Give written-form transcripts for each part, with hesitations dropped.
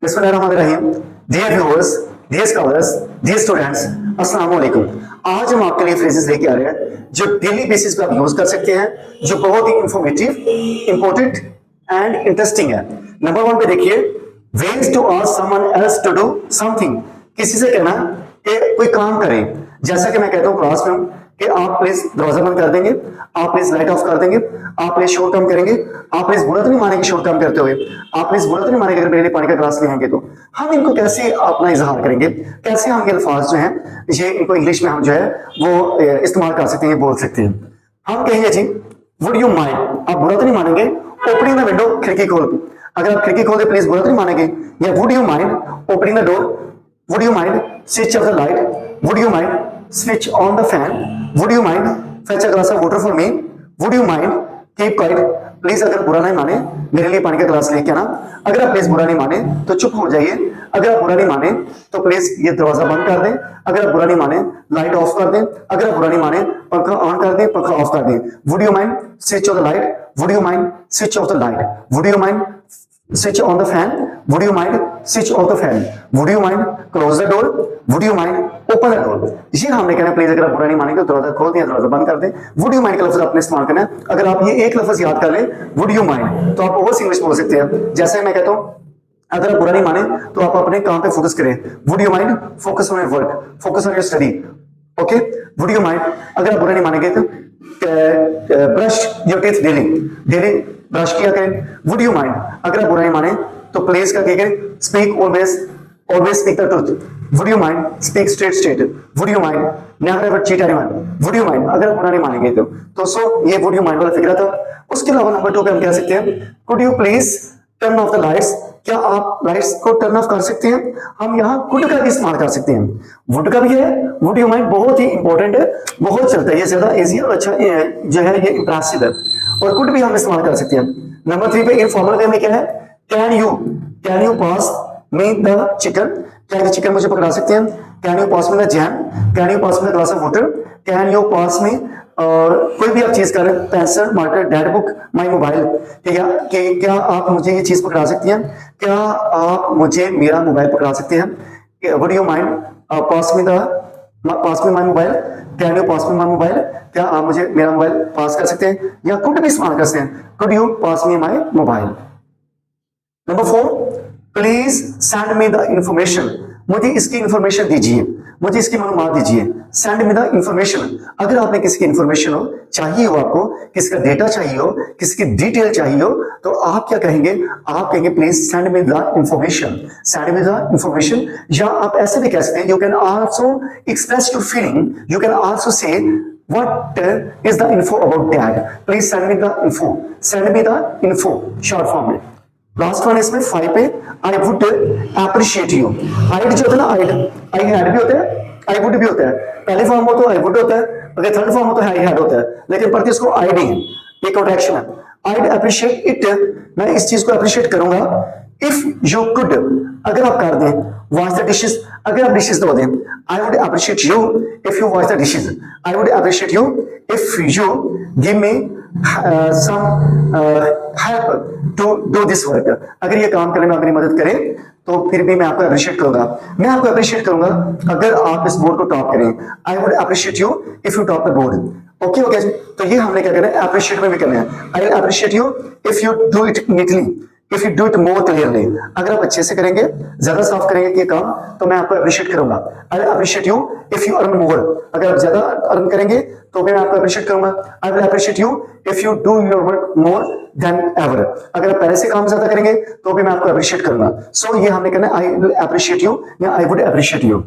बिस्मिल्लाहिर्रहमानिर्रहीम। Dear viewers, dear scholars, dear students, अस्सलाम वालेकुम। आज हम आपके लिए फ्रेजेस लेके आ रहे हैं जो डेली बेसिस पे आप यूज कर सकते हैं, जो बहुत ही इंफॉर्मेटिव, इंपॉर्टेंट एंड इंटरेस्टिंग है। नंबर वन पे देखिए, ways to ask someone else to do something. किसी से कहना कि कोई काम करें। जैसा कि मैं कहता हूँ क्लास में कि आप प्लीज दरवाजा बंद कर देंगे, आप प्लीज लाइट ऑफ कर देंगे, आप प्लीज शोर कम करेंगे, आप प्लीज बुरा तो नहीं मानेंगे शोर कम करते हुए, आप प्लीज बुरा तो नहीं मानेंगे अगर मेरे लिए पानी का ग्लास ले आएंगे तो। हम इनको कैसे अपना इजहार करेंगे, कैसे हम ये अल्फाज जो हैं ये इनको इंग्लिश में हम जो है वो इस्तेमाल कर सकते हैं, बोल सकते हैं। हम कहेंगे जी, वुड यू माइंड, आप बुरा तो नहीं मानेंगे ओपनिंग द विंडो, खिड़की खोल के। अगर आप खिड़की खोल दे प्लीज बुरा तो नहीं मानेंगे। या would you mind opening the door, would you mind switch off the light, would you mind switch on the fan, would you mind fetch a glass of water for me, would you mind keep quiet, please अगर बुरा नहीं माने मेरे लिए पानी का glass लेके आना। अगर आप प्लीज बुरा नहीं माने तो चुप हो जाइए, अगर आप बुरा नहीं माने तो प्लीज ये दरवाजा बंद कर दें, अगर आप बुरा नहीं माने लाइट ऑफ कर दें, अगर आप बुरा नहीं माने पंखा ऑन कर दें, पंखा ऑफ कर दें। Would you mind switch off the light, would you mind switch off the light, would you mind switch on the fan, would you mind switch off the fan, would you mind close the door, would you mind open the door। ये हमने कहना please अगर आप बुरा नहीं मानेंगे तो दरवाजा खोल दें, दरवाजा बंद कर दें। would you mind का लफ्ज आपने इस्तेमाल करना है। अगर आप ये एक लफ्ज याद कर लें would you mind तो आप ओवर इंग्लिश बोल सकते हैं। जैसे मैं कहता हूँ अगर आप बुरा नहीं माने तो आप अपने काम पे फोकस करें। would you mind focus on your work, focus on your study, okay। would you mind अगर आप बुरा नहीं मानेंगे तो brush your teeth daily, daily brush किया करें। वुड यू माइंड अगर आप बुरा नहीं माने तो प्लीज का क्या करें, speak always, always speak the truth. Would you mind speak straight straight, would you mind never ever cheat anyone, would you mind अगर आप बुरा नहीं मानेंगे तो सो ये वुड यू माइंड वाला फिक्र था। उसके अलावा नंबर 2 पे हम कह सकते हैं could you please turn off the lights, क्या आप लाइट्स को टर्न ऑफ कर सकते हैं। हम यहाँ कुड का भी इस्तेमाल कर सकते हैं, वुड का भी है। वुड यू माइंड बहुत ही इंपॉर्टेंट है, बहुत चलता है, ये ज्यादा इजी और अच्छा जो है ये इंप्रेसिव है। और कुड भी हम इस्तेमाल कर सकते हैं। नंबर 3 पे इनफॉर्मल वे में क्या है, can you pass me the chicken, क्या ये चिकन मुझे पकड़ा सकते हैं। Can you pass me the jam, can you pass me the glass of water, can you pass me और कोई भी आप चीज कर रहे हैं, pencil, marker, dead book, my mobile, ठीक है कि क्या आप मुझे ये चीज पकड़ा सकती हैं, क्या आप मुझे मेरा मोबाइल पकड़ा सकते हैं। Would you mind pass me my mobile, can you pass me my mobile, क्या आप मुझे मेरा मोबाइल पास कर सकते हैं। या कुड भी इस्तेमाल कर सकते हैं, could you pass me my mobile. Number 4, please send me the information, मुझे इसकी इंफॉर्मेशन दीजिए, मुझे इसकी मालूमात दीजिए। सेंड मी द इंफॉर्मेशन, अगर आपने किसी की इंफॉर्मेशन हो चाहिए हो, आपको किसी का डेटा चाहिए हो, किसी की डिटेल चाहिए हो, तो आप क्या कहेंगे, आप कहेंगे please send me the information, send me the information. या आप ऐसे भी कह सकते हैं, you can also express your feeling, you can also say what is the info about that, please send me the info, send me the info short form में। Last one इसमें 5 पे, आई वुड अप्रिशिएट यू। आइड जो होता है ना, I had भी होता है, आई वुड भी होता है। पहले फॉर्म हो तो आई वुड होता है, अगर थर्ड फॉर्म हो तो आई हैड होता है, लेकिन पढ़ते इसको आईडी है, ये कॉन्ट्रैक्शन है। आईड अप्रिशिएट इट, मैं इस चीज को अप्रिशिएट करूंगा। इफ यू कुड, अगर आप कर दें, वॉश द डिशेस, अगर आप डिशेस धो दें। आई would appreciate you if you wash the dishes, I would appreciate you if you give me some help to do this work, अगर ये काम करने में मेरी मदद करें तो फिर भी मैं आपको अप्रिशिएट करूंगा। मैं आपको अप्रिशिएट करूंगा अगर आप इस बोर्ड को टॉप करें। आई would appreciate you if you top the board. Okay okay, तो ये हमने क्या करना है, अप्रिशिएट में भी करना है। I appreciate you if you do it neatly, if you do it more clearly, अगर आप अच्छे से करेंगे, ज्यादा साफ करेंगे ये काम, तो मैं आपको अप्रिशिएट करूंगा। I appreciate you if you earn more, अगर आप ज्यादा अर्न करेंगे तो मैं आपको अप्रिशिएट करूंगा। I will appreciate you if you do your work more than ever, अगर आप पहले से काम ज्यादा करेंगे तो भी मैं आपको अप्रिशिएट करूंगा। सो ये हमने करना है, आई विल अप्रिशिएट यू या I would appreciate you.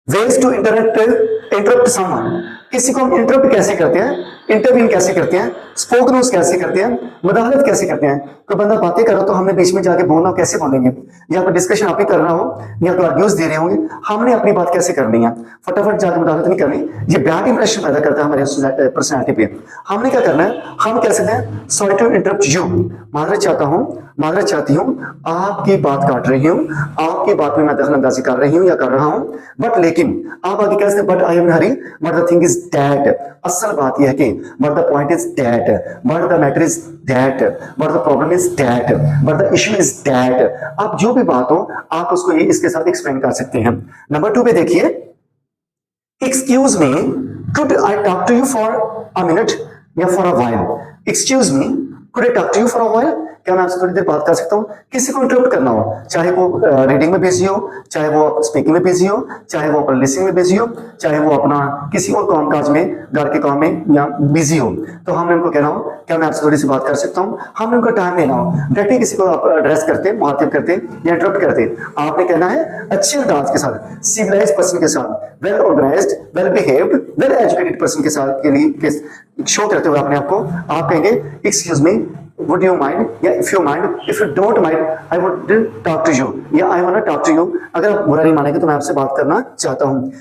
Ways to interrupt someone, किसी को हम इंटरप्ट कैसे करते हैं, इंटरव्यू कैसे करते हैं, स्पोक न्यूज कैसे करते हैं, मुदाखलत कैसे करते हैं। कोई बंदा बातें कर रहा हो तो हमने बीच में जाके बोलना, कैसे बोलेंगे, या कोई डिस्कशन आप ही कर रहा हो या तो आर्ग्यूज दे रहे होंगे, हमने अपनी बात कैसे करनी है, फटाफट जाके मुदाखलत नहीं करनी, ये बैड इंप्रेशन पैदा करता है हमारे पर्सनैलिटी पे। हमने क्या करना है, हम कह सकते हैं सॉरी टू इंटरप्ट यू, माजरत चाहता हूँ, माजरत चाहती हूँ, आपकी बात काट रही हूँ, आपकी बात में मैं दखल अंदाजी कर रही हूँ या कर रहा हूँ, बट लेकिन आप आगे कह सकते हैं but I am Hari, but the thing is that, असल बात यह है कि but the point is that, but the matter is that, but the problem is that, but the issue is that. आप जो भी बात हो आप उसको ये इसके साथ एक्सप्लेन कर सकते हैं। नंबर 2 पे देखिए, excuse me, could I talk to you for a minute या for a while. Excuse me, could I talk to you for a while, क्या मैं आपसे थोड़ी देर बात कर सकता हूँ? किसी को इंटरप्ट करना हो, चाहे वो रीडिंग में बिजी हो, चाहे वो स्पीकिंग में बिजी हो, चाहे वो अपना लिसनिंग में बिजी हो, चाहे वो अपना किसी और काम काज में, घर के काम में या बिजी हो, तो हमने उनको कहना हो क्या मैं आपसे थोड़ी सी बात कर सकता हूँ? हमने उनको टाइम लेना हो। डायरेक्टली किसी को आप एड्रेस करते, मुखातिब करते या इंटरप्ट करते, आपने कहना है अच्छे अंदाज के साथ, सिविलाइज्ड पर्सन के साथ, well organised, well behaved, well educated person के साथ के लिए शो करते हुए अपने आप को आप कहेंगे excuse me, would you mind, या if you mind, if you don't mind, I would talk to you, या I wanna talk to you। अगर आप बुरा नहीं मानेंगे तो मैं आपसे बात करना चाहता हूँ।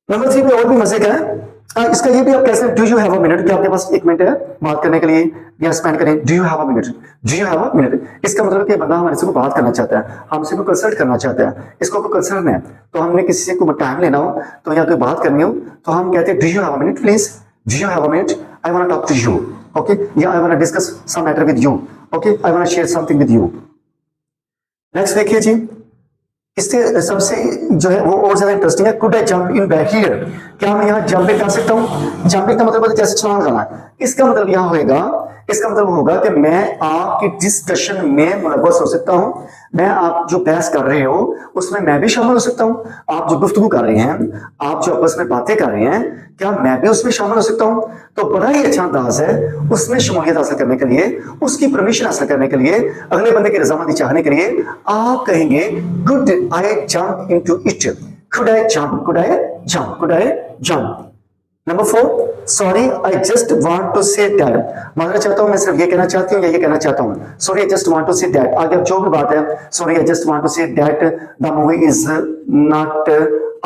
नंबर 3 पे और भी मजे का है, इसका ये भी आप कैसे, do you have a minute, क्या आपके पास 1 मिनट है बात करने के लिए या स्पेंड करें? Do you have a minute, do you have a minute, इसका मतलब कि बंदा हमारे से कोई बात करना चाहता है, हमसे कोई कंसल्ट करना चाहता है, इसको कोई कंसर्न है, तो हमने किसी से कोई टाइम लेना हो तो या कोई बात करनी हो तो हम कहते हैं do you have a minute please, do you have a minute, I want to talk to you, okay, या I want to discuss some matter with you, okay, I want to share something with you. Next देखिए जी, इससे सबसे जो है वो और ज्यादा इंटरेस्टिंग है, could I jump in back here, क्या मैं यहाँ जंपिंग कर सकता हूँ? जंपिंग का मतलब जैसे छलांग लगाना, इसका मतलब यहाँ होगा, इसका मतलब होगा कि मैं आपकी डिस्कशन में मुलव्वस हो सकता हूं, मैं आप जो बहस कर रहे हो उसमें मैं भी शामिल हो सकता हूं, आप जो गुफ्तगू कर रहे हैं, आप जो आपस में बातें कर रहे हैं, क्या मैं भी उसमें शामिल हो सकता हूं? तो बड़ा ही अच्छा अंदाज है उसमें शमूलियत हासिल करने के लिए, उसकी परमिशन हासिल करने के लिए, अगले बंदे की रजामंदी चाहने के लिए आप कहेंगे could I jump into it, could I jump, could I jump, could I jump. Number 4, sorry I just want to say that, मानना चाहता हूं मैं सिर्फ ये कहना चाहती हूँ या ये कहना चाहता हूँ, sorry I just want to say that, आगे जो भी बात है, sorry I just want to say that the movie is not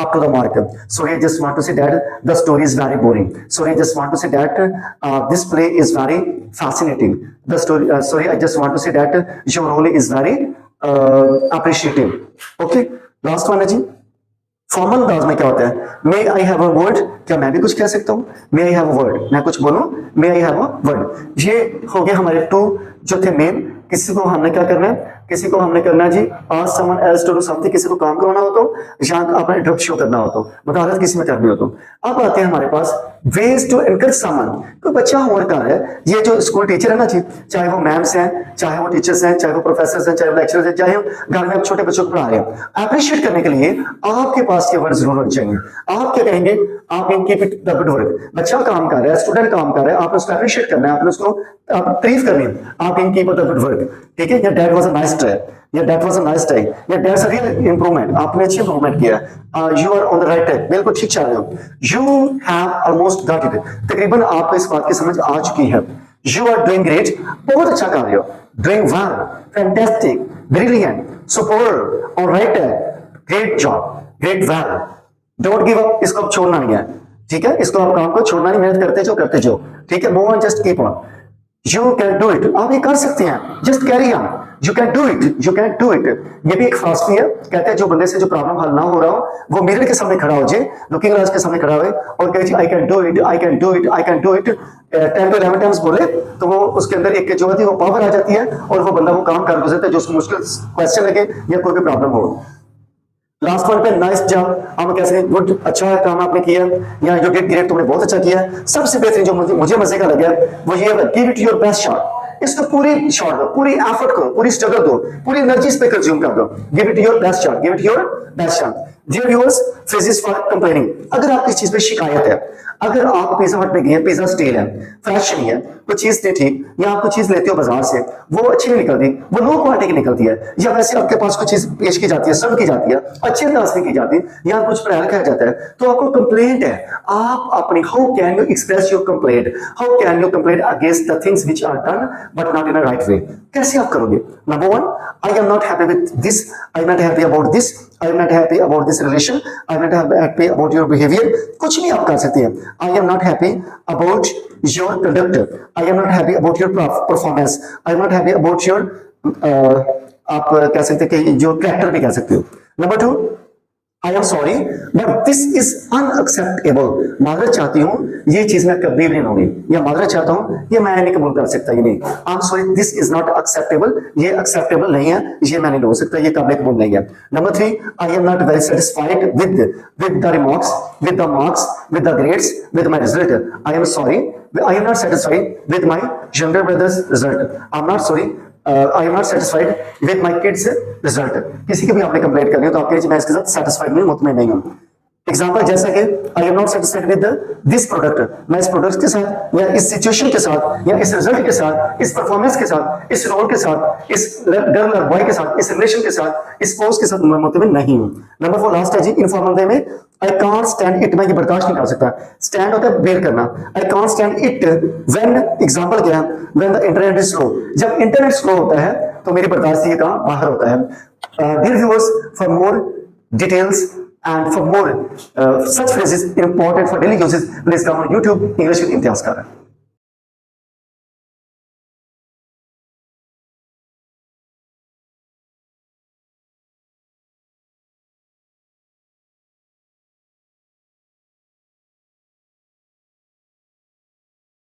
up to the mark, sorry I just want to say that the story is very boring, sorry I just want to say that this play is very fascinating, the story sorry I just want to say that your role is very appreciative, okay। last one है जी, formal अंदाज में क्या होता है, मे I have a word, क्या मैं भी कुछ कह सकता हूँ? मे आई हैव अ वर्ड, मैं कुछ बोलूं, मे आई हैव अ वर्ड। ये हो गए हमारे 2 जो थे मेन। किसी को हमने क्या करना है, किसी को हमने करना है जी ask someone else to do something, किसी को काम करवाना हो तो, या अपना इंटरप्ट शो करना हो तो, मुदाखलत किसी में करनी हो तो। अब आते हैं हमारे पास वेज टू एनकरेज समवन। कोई बच्चा होमवर्क कर रहा है, ये जो स्कूल टीचर है ना जी, चाहे वो मैम्स हैं, चाहे वो टीचर्स हैं, चाहे वो प्रोफेसर हैं, चाहे वो लेक्चरर्स हैं, चाहे घर में आप छोटे बच्चों को पढ़ा रहे हैं, अप्रिशिएट करने के लिए आपके पास के वर्ड जरूर होने चाहिए। आप क्या कहेंगे, आप इनकी द गुड वर्क, बच्चा काम कर रहा है, स्टूडेंट काम कर रहा है, आपने उसको अप्रिशिएट करना है, आपने उसको तारीफ करनी है, आप इनकी द गुड वर्क, ठीक है, या that was a nice try, या that was a nice try, या दैट्स अ रियल इंप्रूवमेंट, आपने अच्छी इंप्रूवमेंट किया, you are on the right track, बिल्कुल ठीक चल रहे हो, you have almost got it, तकरीबन आपको इस बात की समझ आ चुकी है, यू आर डूइंग ग्रेट, बहुत अच्छा कर रहे हो, doing well, fantastic, brilliant, super, on right track, great job, great well, don't give up, इसको छोड़ना नहीं है, ठीक है, इसको आप काम को छोड़ना नहीं, मेहनत करते जाओ, ठीक है, move on, just keep on, you can do it, आप ये कर सकते हैं, just carry on, you can do it, you can do it. ये भी एक फिलॉसफी है, कहते हैं जो बंदे से जो प्रॉब्लम हल ना हो रहा हो, वो मिरर के सामने खड़ा हो जाए, लुकिंग ग्लास के सामने खड़ा हो और कहे I can do it, I can do it, I can do it, 10 to 11 times बोले तो वो उसके अंदर एक जो होती है वो पावर आ जाती है और वो बंदा वो काम कर गुजरता है जो उसको मुश्किल क्वेश्चन लगे या कोई भी प्रॉब्लम हो। लास्ट वन पे नाइस जॉब, हम कैसे हैं, गुड, अच्छा काम आपने किया, या जो डिड ग्रेट, तुमने बहुत अच्छा किया। सबसे बेहतरीन जो मुझे मजे का लगा वो ये है, give it your best shot, इसको पूरी शॉट दो, पूरी एफर्ट करो, पूरी स्ट्रगल दो, पूरी एनर्जी इस पे कंज्यूम कर दो, give it your best shot, give it your best shot. Dear viewers, phrases for complaining, अगर आपकी चीज पे शिकायत है, अगर आप पिज्जा हट पे गए, पिज्जा स्टेल है, फ्रेश नहीं है, कोई चीज नहीं ठीक, या आप कोई चीज लेते हो बाजार से, वो अच्छी नहीं निकलती, वो लो क्वालिटी की निकलती है, या वैसे आपके पास कोई चीज पेश की जाती है, सर्व की जाती है, अच्छे अंदाज से की जाती है, या कुछ प्रयास किया जाता है, तो आपको कंप्लेंट है, आप अपनी how can you express your complaint, how can you complain against the things which are done but not in a right way, कैसे आप करोगे? Number 1, I am not happy with this, I am not happy about this, I am not happy about this relation, I am not happy about your behavior, कुछ भी आप कर सकते हैं। I am not happy about your conduct, I am not happy about your performance, I am not happy about your आप कह सकते हैं कि जो कैरेक्टर भी कह सकते हो। Number 2, I am sorry but this is unacceptable. माजरत चाहती हूँ, ये चीज मैं कभी भी नहीं होगी, या माजरत चाहता हूँ, ये मैं नहीं कबूल कर सकता, ये नहीं। आई am sorry this is not acceptable, ये एक्सेप्टेबल नहीं है, ये मैं नहीं हो सकता, ये काबिल कबूल नहीं है। Number 3, I am not very satisfied with the remarks, with the marks, with the grades, with my result. I am sorry, I am not satisfied with my younger brother's result. I'm not sorry. I am not satisfied with my kids' result. किसी की भी आपने complaint करनी हो तो आपके मैं इसके साथ satisfied नहीं, मुतमईन नहीं हूँ। एग्जाम्पल जैसा कि आई am not satisfied with this product, मैं इस प्रोडक्ट के साथ या इस सिचुएशन के साथ या इस रिजल्ट के साथ, इस परफॉर्मेंस के साथ, इस रोल के साथ, इस गर्ल और बॉय के साथ, इस रिलेशन के साथ, इस पोस्ट के साथ मैं मुतमईन नहीं हूँ। नंबर 4 लास्ट है जी, इनफॉर्मल वे में आई कांट स्टैंड इट, मैं ये बर्दाश्त नहीं कर सकता। स्टैंड होता है बेयर करना, I can't stand it when, example क्या है, when the internet is slow, जब इंटरनेट स्लो होता है तो मेरी बर्दाश्त ये काम बाहर होता है। Dear viewers, for more details and for more such phrases important for daily uses, please come on YouTube English with Imtiaz Kara.